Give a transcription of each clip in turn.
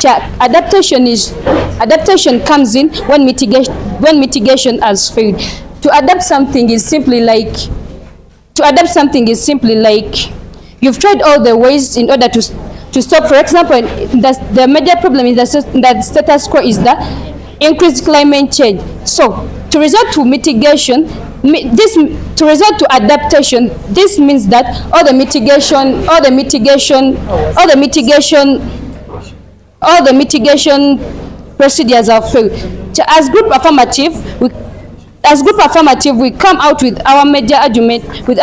Adaptation comes in when mitigation has failed. To adapt something is simply like you've tried all the ways in order to stop. For example, the major problem is that status quo is the increased climate change. So to resort to mitigation, to resort to adaptation, this means that all the mitigation procedures are failed. As group affirmative, we come out with our major argument. We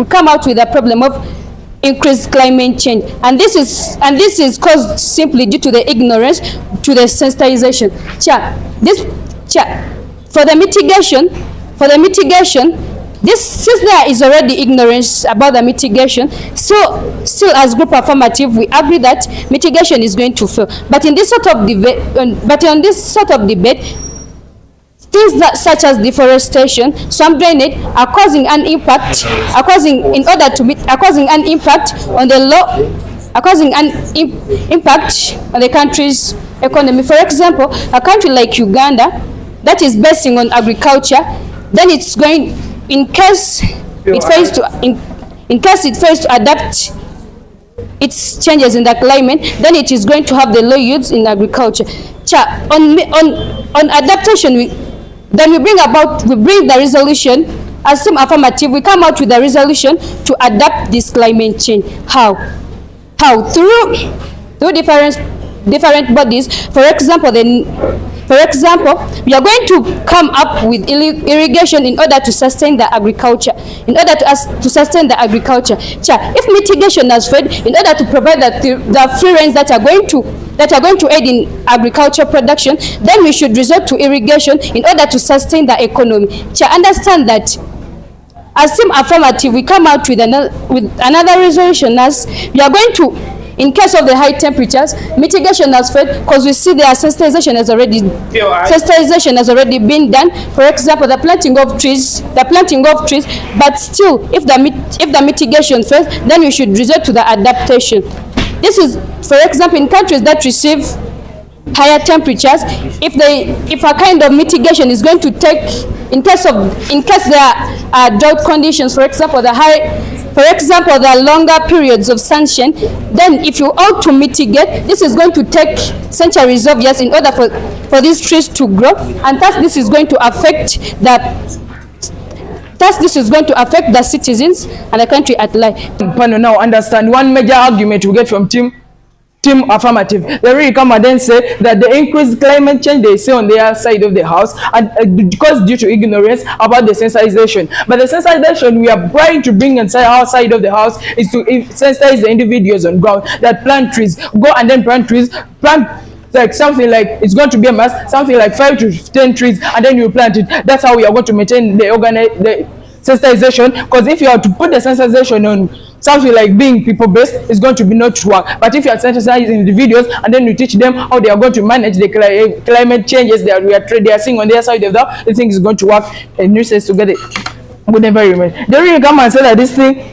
come out with a problem of increased climate change, and this is caused simply due to the ignorance, to the sensitization. For the mitigation, since there is already ignorance about the mitigation, so still as group affirmative, we agree that mitigation is going to fail. But in this sort of debate, things such as deforestation, swamp drainage are causing an impact on the country's economy. For example, a country like Uganda that is basing on agriculture, then it's going, in case it fails to adapt its changes in the climate, then it is going to have the low yields in agriculture. On adaptation, we bring the resolution. As some affirmative, we come out with a resolution to adapt this climate change. How? Through different bodies. For example, we are going to come up with irrigation in order to sustain the agriculture. If mitigation has failed, in order to provide the free rains that are going to aid in agriculture production, then we should resort to irrigation in order to sustain the economy. Understand that as team affirmative, we come out with another resolution, as we are going to, in case of the high temperatures, mitigation has failed because we see their sensitization has already been done. For example, the planting of trees. But still, if the mitigation fails, then we should resort to the adaptation. This is, for example, in countries that receive higher temperatures, if a kind of mitigation is going to take, in case there are drought conditions, for example, the longer periods of sunshine, then if you ought to mitigate, this is going to take centuries of years in order for these trees to grow, and thus this is going to affect the citizens and the country at large. Now understand one major argument we get from team affirmative. They really come and then say that the increased climate change they see on their side of the house, and because due to ignorance about the sensitization. But the sensitization we are trying to bring inside our side of the house is to sensitize the individuals on ground that plant trees. Go and then plant like something like, it's going to be a mass, something like 5 to 10 trees, and then you plant it. That's how we are going to maintain the sensitization. Because if you are to put the sensitization on something like being people-based, it's going to be not work. But if you are sensitizing individuals and then you teach them how they are going to manage the climate changes they are seeing on their side of the thing is going to work, and you say to get it good environment. They really come and say that this thing,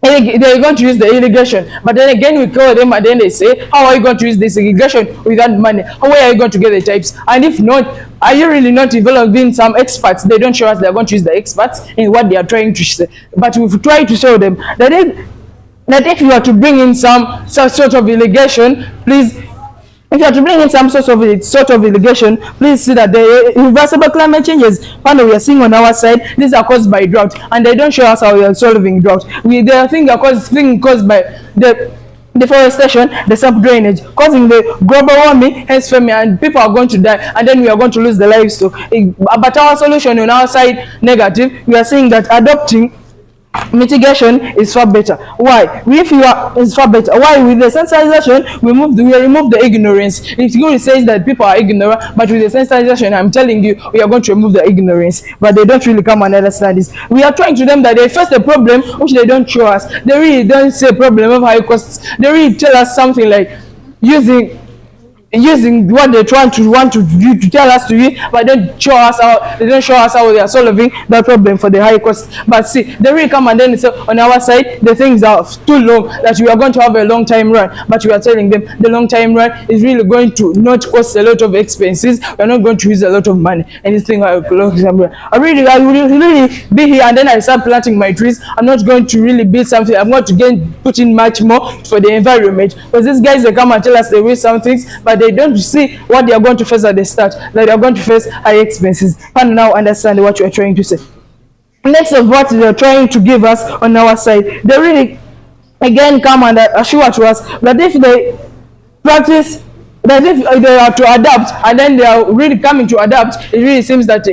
they're going to use the irrigation, but then again we call them and then they say, how are you going to use this irrigation without money? Where are you going to get the types? And if not, are you really not involving some experts? They don't show us they're going to use the experts in what they are trying to say, but we've tried to show them that if you are to bring in some sort of irrigation, please, if you are to bring in some sort of irrigation, please see that the irreversible climate changes we are seeing on our side, these are caused by drought, and they don't show us how we are solving drought. They think are caused by the deforestation, the swamp drainage, causing the global warming, hence famine, and people are going to die, and then we are going to lose the livestock. But our solution on our side, negative, we are seeing that adopting mitigation is far better. Why? It's far better. Why? With the sensitization, we remove the ignorance. It really says that people are ignorant, but with the sensitization, I'm telling you, we are going to remove the ignorance. But they don't really come and understand this. We are trying to them that they face the problem, which they don't show us. They really don't say problem of high costs. They really tell us something like using using what they want to do to tell us to use, but they don't show us how they are solving that problem for the high cost. But see, they really come and then say on our side the things are too long, that we are going to have a long time run, but we are telling them the long time run is really going to not cost a lot of expenses. We are not going to use a lot of money. Anything I will really be here and then I start planting my trees. I'm not going to really build something. I'm going to put in much more for the environment, because these guys, they come and tell us they will some things, but they don't see what they are going to face at the start, that they are going to face high expenses. And now understand what you are trying to say. Next of what they are trying to give us on our side, they really again come and assure to us that if they practice, that if they are to adapt, and then they are really coming to adapt, it really seems that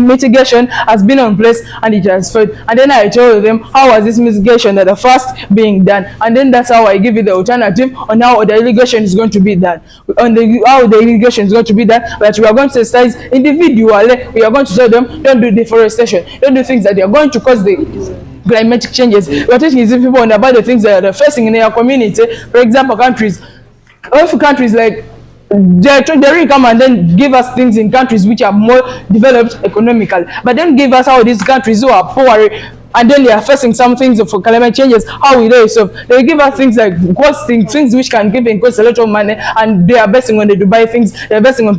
mitigation has been in place and it has failed. And then I told them how was this mitigation that the first being done, and then that's how I give you the alternative on how the irrigation is going to be done. On how the irrigation is going to be done, that we are going to exercise individually. We are going to tell them, don't do deforestation, don't do things that they are going to cause the climatic changes. We are teaching these people about the things that they are facing in their community. For example, countries like they really come and then give us things in countries which are more developed economically, but then give us how these countries who are poor and then they are facing some things for climate changes, how will they solve? They give us things like things which can give and cost a lot of money, and they are basing on the Dubai things. They are basing on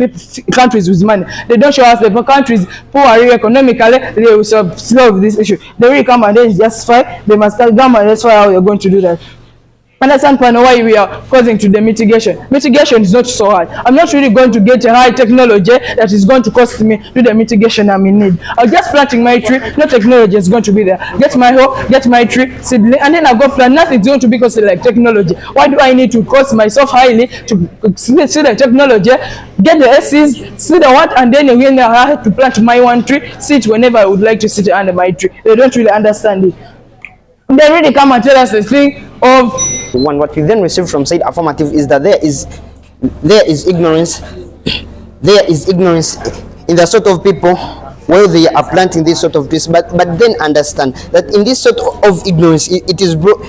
countries with money. They don't show us the countries poor economically, they will solve this issue. They really come and then justify. They must come and justify how they are going to do that. Understand why we are causing to the mitigation. Mitigation is not so hard. I'm not really going to get a high technology that is going to cost me to the mitigation I'm in need. I'm just planting my tree. No technology is going to be there. Get my hoe, get my tree, seedling, and then I go plant. Nothing's going to be costed like technology. Why do I need to cost myself highly to see the technology, get the SCs, see the what, and then again I have to plant my one tree, sit whenever I would like to sit under my tree. They don't really understand it. They really come and tell us the thing of what we then receive from said affirmative is that there is ignorance in the sort of people where they are planting this sort of trees, but then understand that in this sort of ignorance it is brought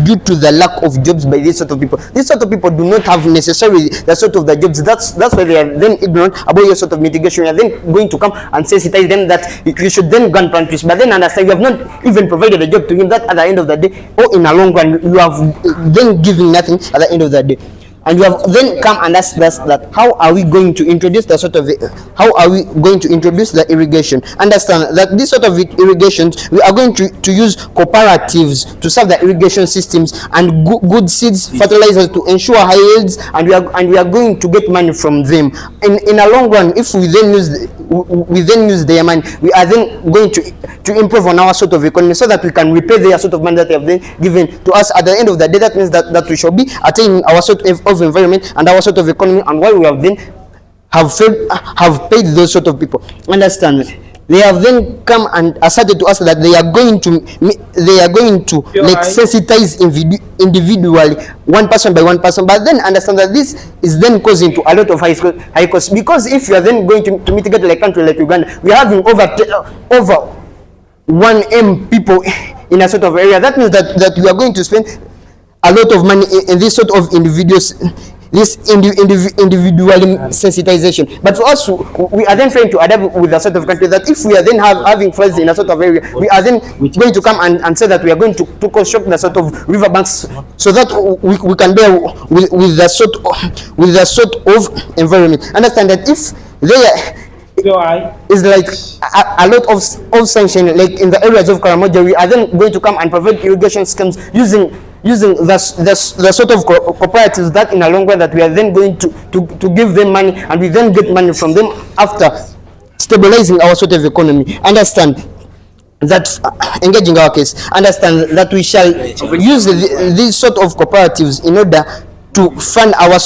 due to the lack of jobs by this sort of people. These sort of people do not have necessarily the sort of the jobs. That's why they are then ignorant about your sort of mitigation. You are then going to come and sensitize them that you should then go and plant trees, but then understand you have not even provided a job to him, that at the end of the day, or in a long run, you have then given nothing at the end of the day. And you have then come and asked us that how are we going to introduce the irrigation. Understand that this sort of irrigation, we are going to use cooperatives to serve the irrigation systems and good seeds, fertilizers to ensure high yields, and we are going to get money from them. In a long run, if we then use their money, we are then going to improve on our sort of economy, so that we can repay their sort of money that they have then given to us. At the end of the day, that means that we shall be attaining our sort of environment and our sort of economy, and why we have then have paid those sort of people. Understand? They have then come and asserted to us that they are going to like sensitize individually, one person by one person, but then understand that this is then causing to a lot of high costs, because if you are then going to mitigate like a country like Uganda, we are having over 1M people in a sort of area. That means that you are going to spend a lot of money in this sort of individuals, this individual sensitization. But for us, we are then trying to adapt with a sort of country that if we are then having floods in a sort of area, we are then going to come and say that we are going to construct the sort of riverbanks, so that we can bear with the sort of environment. Understand that if there is like a lot of sunshine, like in the areas of Karamoja, we are then going to come and provide irrigation schemes using the sort of cooperatives, that in a long run that we are then going to give them money, and we then get money from them after stabilizing our sort of economy. Understand that engaging our case, understand that we shall use these sort of cooperatives in order to fund our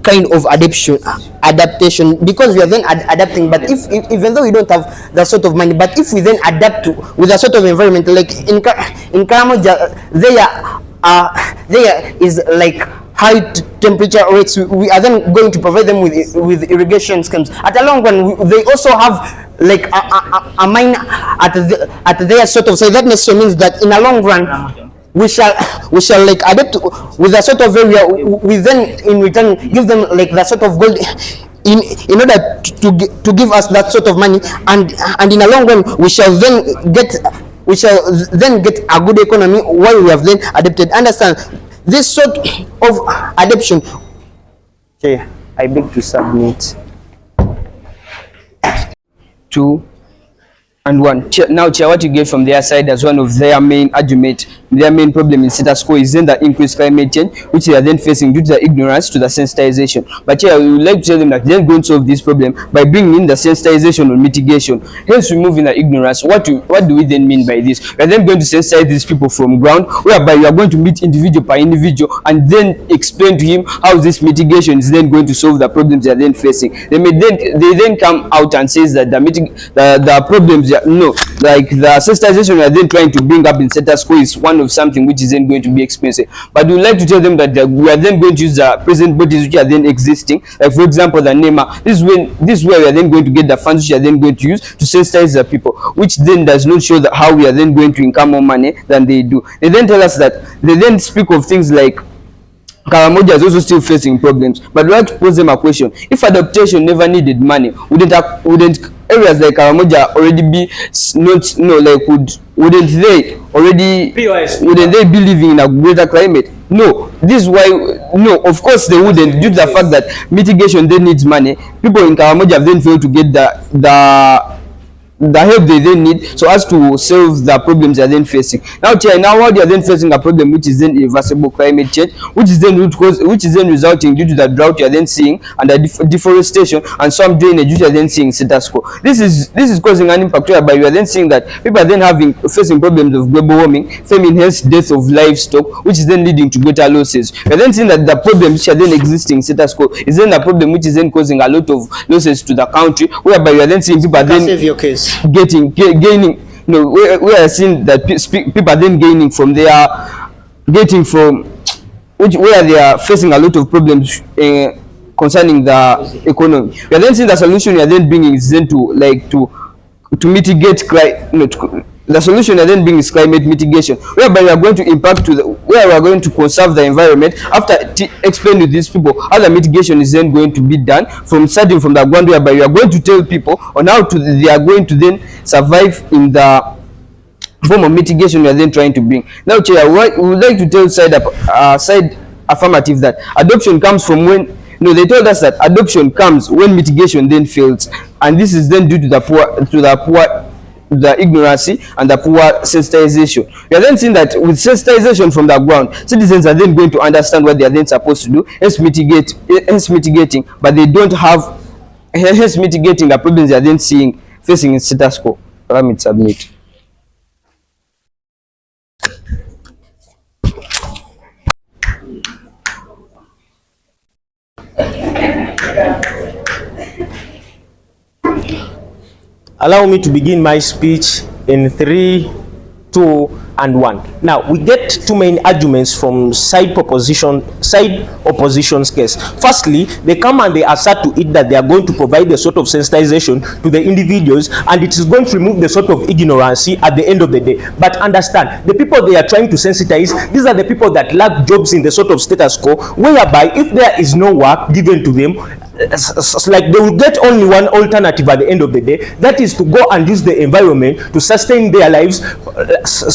kind of adaptation, because we are then adapting. But if even though we don't have the sort of money, but if we then adapt with a sort of environment, like in Karamoja, there is like high temperature rates, we are then going to provide them with irrigation schemes. At a long run, they also have like a mine at their sort of, so that necessarily means that in a long run we shall like adapt with a sort of area. We then in return give them like that sort of gold in order to give us that sort of money, and in a long run we shall then get a good economy while we have then adapted. Understand this sort of adaptation. Okay, I beg to submit. 2 and 1. Now, Chair, what you get from their side as one of their main argument, their main problem in status quo is then the increased climate change, which they are then facing due to the ignorance to the sensitization. But Chair, we would like to tell them that they're going to solve this problem by bringing in the sensitization or mitigation, hence removing the ignorance. What do we then mean by this? We are then going to sensitize these people from ground, whereby we are going to meet individual by individual and then explain to him how this mitigation is then going to solve the problems they are then facing. They then come out and says that the problems, no, like the sensitization we are then trying to bring up in status quo is one of something which is then going to be expensive. But we would like to tell them that we are then going to use the present bodies which are then existing, like for example the NEMA. This is where we are then going to get the funds which are then going to use to sensitize the people, which then does not show that how we are then going to income more money than they do. They then tell us that they then speak of things like Karamoja is also still facing problems, but we like to pose them a question. If adaptation never needed money, wouldn't areas like Karamoja already be wouldn't they already wouldn't they be living in a greater climate? No, this is why no, of course they wouldn't, due to the fact that mitigation then needs money. People in Karamoja have then failed to get the help they then need so as to solve the problems they are then facing. Now they are then facing a problem which is then irreversible climate change, which is then resulting due to the drought you are then seeing and the deforestation and some drainage which you are then seeing status quo. This is causing an impact whereby you are then seeing that people are then facing problems of global warming, famine, hence death of livestock, which is then leading to greater losses. You are then seeing that the problems which are then existing status quo is then a problem which is then causing a lot of losses to the country, whereby you are then seeing people are then save your case. Gaining, we are seeing that people are then gaining from where they are facing a lot of problems concerning the economy. We are then seeing the solution we are then bringing is then to mitigate the solution and then brings climate mitigation, whereby we are going to where we are going to conserve the environment. After explain to these people how the mitigation is then going to be done starting from the ground, whereby we are going to tell people on how they are going to then survive in the form of mitigation we are then trying to bring. Now, Chair, we would like to tell side affirmative that adoption comes from when they told us that adoption comes when mitigation then fails, and this is then due to the ignorancy and the poor sensitization. We are then seeing that with sensitization from the ground, citizens are then going to understand what they are then supposed to do, hence mitigating, but they don't have mitigating the problems they are then facing in status quo. Let me submit. Allow me to begin my speech in 3, 2, and 1. Now, we get two main arguments from side opposition's case. Firstly, they come and they assert to it that they are going to provide the sort of sensitization to the individuals, and it is going to remove the sort of ignorancy at the end of the day. But understand, the people they are trying to sensitize, these are the people that lack jobs in the sort of status quo, whereby if there is no work given to them, like they will get only one alternative at the end of the day, that is to go and use the environment to sustain their lives,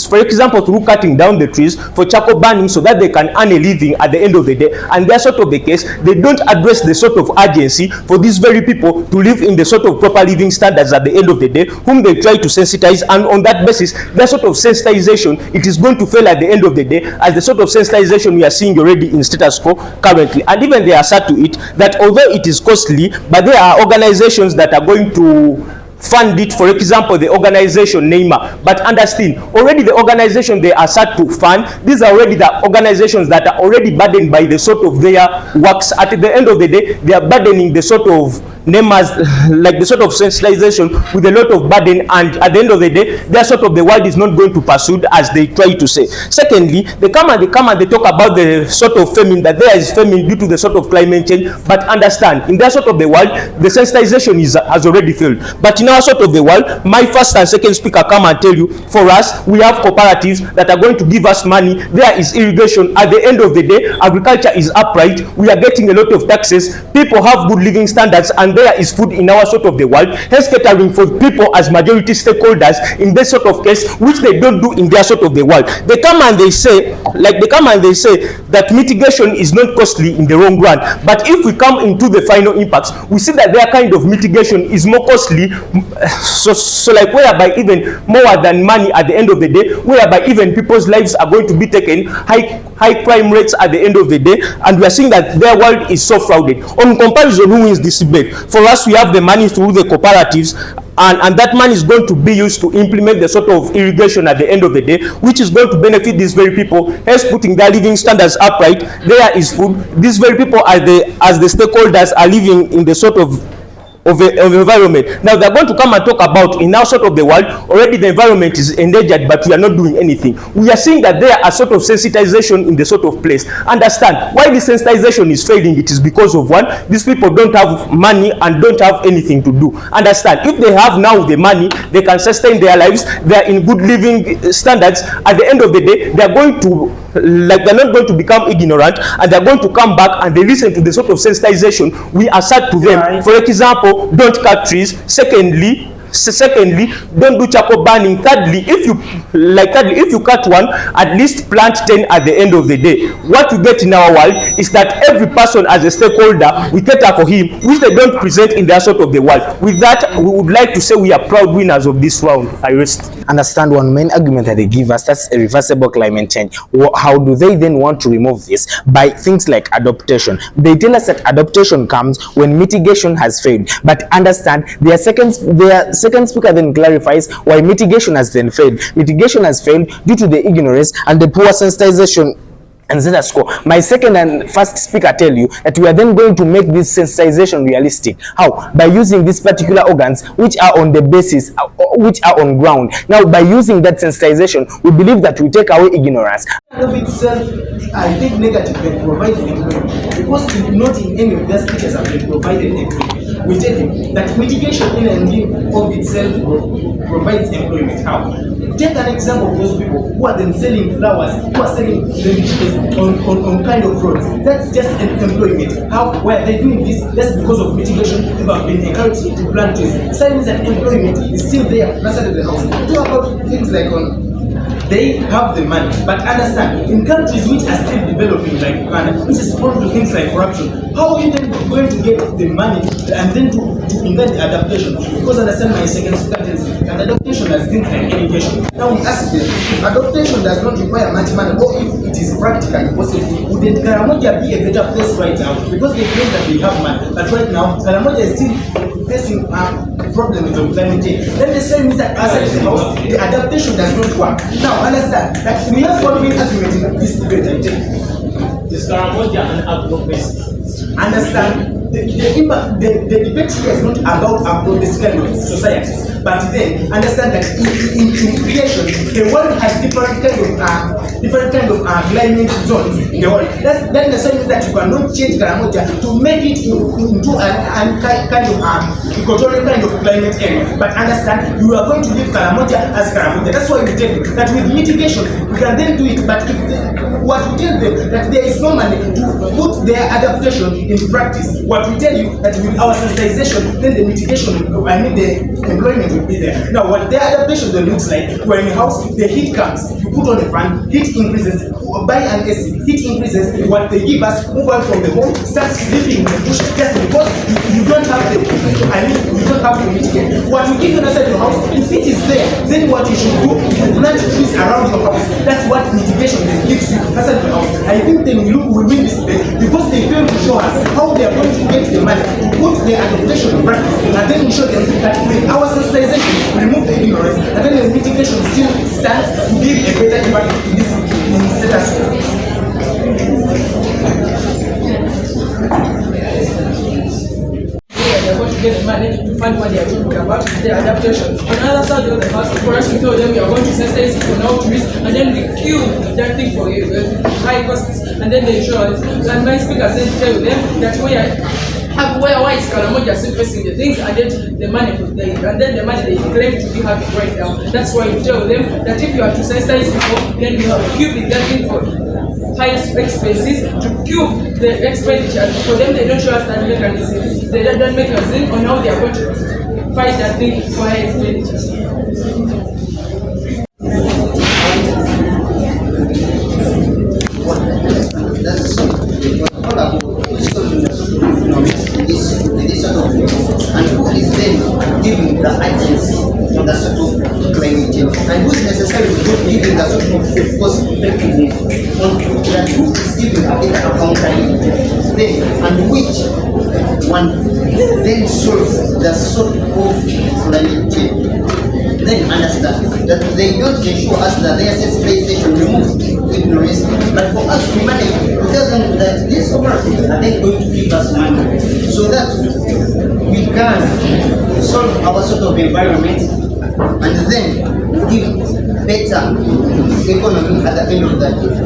for example through cutting down the trees, for charcoal burning, so that they can earn a living at the end of the day. And that's sort of the case. They don't address the sort of urgency for these very people to live in the sort of proper living standards at the end of the day, whom they try to sensitize, and on that basis that sort of sensitization, it is going to fail at the end of the day, as the sort of sensitization we are seeing already in status quo currently. And even they assert to it that although it is costly, but there are organizations that are going to fund it, for example the organization NEMA. But understand, already the organization they are set to fund, these are already the organizations that are already burdened by the sort of their works. At the end of the day, they are burdening the sort of NEMA's, like the sort of sensitization with a lot of burden, and at the end of the day, their sort of the world is not going to pursue as they try to say. Secondly, they come and they talk about the sort of famine, that there is famine due to the sort of climate change. But understand, in that sort of the world, the sensitization has already failed. But in in our sort of the world, my first and second speaker come and tell you, for us, we have cooperatives that are going to give us money. There is irrigation. At the end of the day, agriculture is upright. We are getting a lot of taxes. People have good living standards, and there is food in our sort of the world. Hence, catering for people as majority stakeholders in this sort of case, which they don't do in their sort of the world. They come and they say, that mitigation is not costly in the long run. But if we come into the final impacts, we see that their kind of mitigation is more costly, so like whereby even more than money at the end of the day, whereby even people's lives are going to be taken, high crime rates at the end of the day, and we are seeing that their world is so crowded. On comparison, who wins this debate? For us, we have the money through the cooperatives, and that money is going to be used to implement the sort of irrigation at the end of the day, which is going to benefit these very people, hence putting their living standards upright. There is food. These very people, as the stakeholders, are living in the sort of environment. Now they're going to come and talk about, in our sort of the world, already the environment is endangered, but we are not doing anything. We are seeing that there are sort of sensitization in the sort of place. Understand why this sensitization is failing. It is because of one, these people don't have money and don't have anything to do. Understand, if they have now the money, they can sustain their lives, they are in good living standards. At the end of the day, they are going to, they're not going to become ignorant, and they're going to come back and they listen to the sort of sensitization we assert to them. For example, don't cut trees. Secondly, don't do charcoal burning. Thirdly, if you cut one, at least plant 10 at the end of the day. What we get in our world is that every person as a stakeholder, we cater for him, which they don't present in their sort of the world. With that, we would like to say we are proud winners of this round. I rest. Understand one main argument that they give us, that's a reversible climate change. How do they then want to remove this? By things like adaptation. They tell us that adaptation comes when mitigation has failed. But understand, their second speaker then clarifies why mitigation has then failed. Mitigation has failed due to the ignorance and the poor sensitization. And then my second and first speaker tell you that we are then going to make this sensitization realistic. How? By using these particular organs which are on the basis, which are on ground. Now, by using that sensitization, we believe that we take away ignorance. Of itself, I think negative can provide employment, because not in any of their speeches have been provided employment. We tell you that mitigation in and of itself provides employment. How? Take an example of those people who are then selling flowers, who are selling vegetables on kind of roads. That's just an employment. How? Why are they doing this? That's because of mitigation. People have been encouraged to plant trees. Signs that employment is still there outside of the house. Talk about things like they have the money, but understand, in countries which are still developing like Uganda, which is prone to things like corruption, how are you then going to get the money and then to invent the adaptation? Because understand, my second strategy, and adaptation has things like education. Now we ask them, if adaptation does not require much money, or if it is practically possible, would then Karamoja be a better place right now? Because they claim that they have money, but right now Karamoja is still facing problems of climate change. Then the same is that outside the house, the adaptation does not work. Now understand that we have one main argument in this debate. I think Is Karamoja an advocacy? understand the debate here is not about this kind of societies, but then understand that in creation the world has different kind of climate zones in the world. Then the same is that you cannot change Karamoja to make it into an kind of equatorial kind of climate area. But understand, you are going to leave Karamoja as Karamoja. That's why we tell you that with mitigation we can then do it. But if what we tell them that there is no money to put their adaptation into practice, what we tell you that with our sensitization, then the mitigation, the employment will be there. Now, what their adaptation then looks like, we're in a house, the heat comes, you put on a fan, heat increases, buy an AC, heat increases, what they give us, move on from the home, start sleeping in the bush, just because you don't have you don't have to mitigate. What you give you outside your house, if it is there, then what you should do, you plant trees around your house. That's what mitigation gives you outside your house. I think then we win this debate because they fail to show us how they are going to get the money to put their adaptation in practice, and then we show them that with our sensitization, we remove the ignorance, and then the mitigation still stands to give a better impact in this status. They're going to get money to fund what they are talking about, the adaptation. On the other side of the house, for us, we told them we are going to sensitize for now trees, and then we kill that thing for high costs, and then they show us. And my speakers then tell them that we are have why is Karamoja still facing the things and then the money they claim to be having right now. That's why you tell them that if you are to sensitize people, then you have to keep it that thing for highest expenses to cube the expenditure. For them, they don't show us that mechanism. They don't make us think on how they are going to fight that thing for high expenditure. That's all about this sort of, and who is then giving the agency on the sort of climate change, and who is necessarily giving the sort of cost effectiveness on that, who is giving a better accountability then, and which one then solves the sort of climate change. Then understand that they don't ensure us that their sensitization removes ignorance, but for us to manage, to tell them that these operatives are then going to give us money so that we can solve our sort of environment and then give better economy at the end of that day.